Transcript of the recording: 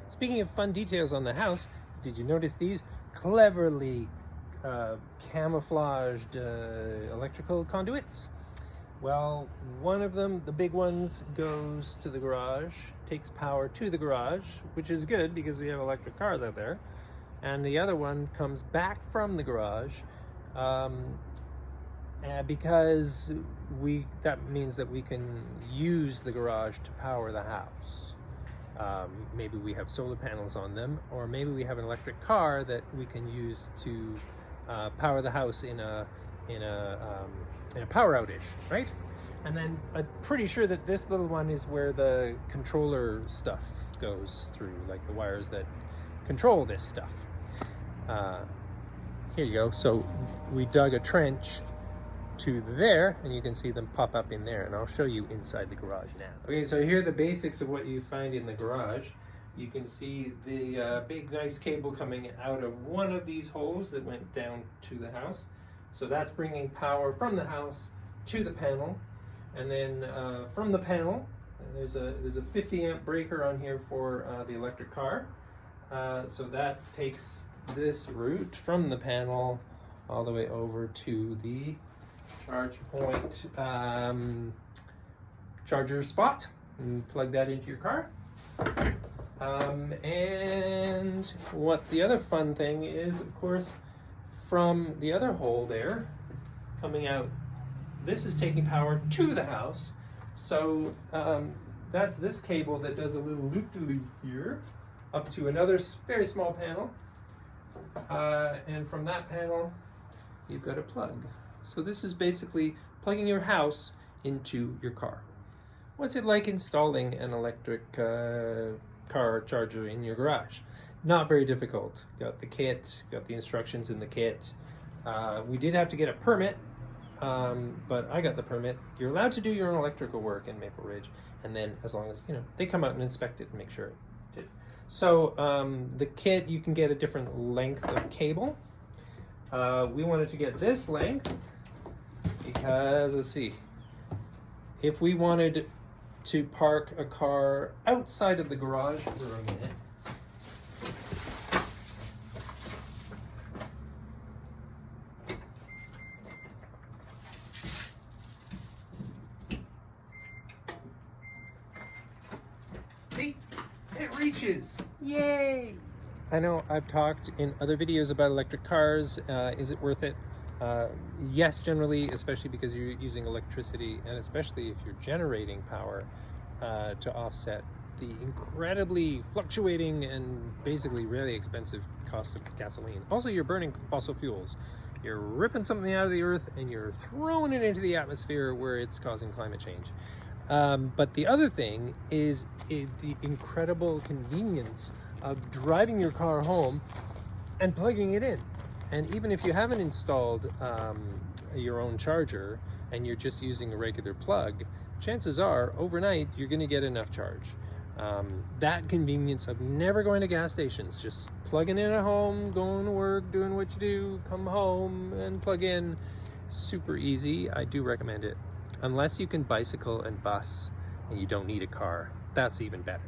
Speaking of fun details on the house, did you notice these cleverly camouflaged electrical conduits? Well, one of them, the big ones, goes to the garage, takes power to the garage, which is good because we have electric cars out there. And the other one comes back from the garage because that means that we can use the garage to power the house. Maybe we have solar panels on them, or maybe we have an electric car that we can use to power the house in a power outage, right? And then I'm pretty sure that this little one is where the controller stuff goes through, like the wires that control this stuff. Here you go. So we dug a trench to there, and you can see them pop up in there, and I'll show you inside the garage now. Okay, so here are the basics of what you find in the garage. You can see the big nice cable coming out of one of these holes that went down to the house. So that's bringing power from the house to the panel, and then from the panel there's a 50 amp breaker on here for the electric car. So that takes this route from the panel all the way over to the charge point charger spot, and plug that into your car. And what the other fun thing is, of course, from the other hole there coming out, this is taking power to the house. So that's this cable that does a little loop-de-loop here up to another very small panel, and from that panel you've got a plug. So this is basically plugging your house into your car. What's it like installing an electric car charger in your garage? Not very difficult. Got the kit, got the instructions in the kit. We did have to get a permit, but I got the permit. You're allowed to do your own electrical work in Maple Ridge, and then as long as, they come out and inspect it and make sure it did. So the kit, you can get a different length of cable. We wanted to get this length because, let's see, if we wanted to park a car outside of the garage for a minute, see, it reaches, yay! I know I've talked in other videos about electric cars. Is it worth it? Yes, generally, especially because you're using electricity, and especially if you're generating power to offset the incredibly fluctuating and basically really expensive cost of gasoline. Also, you're burning fossil fuels. You're ripping something out of the earth and you're throwing it into the atmosphere where it's causing climate change. But the other thing is the incredible convenience of driving your car home and plugging it in. And even if you haven't installed your own charger and you're just using a regular plug, chances are overnight you're going to get enough charge. That convenience of never going to gas stations, just plugging in at home, going to work, doing what you do, come home and plug in, super easy. I do recommend it. Unless you can bicycle and bus and you don't need a car, that's even better.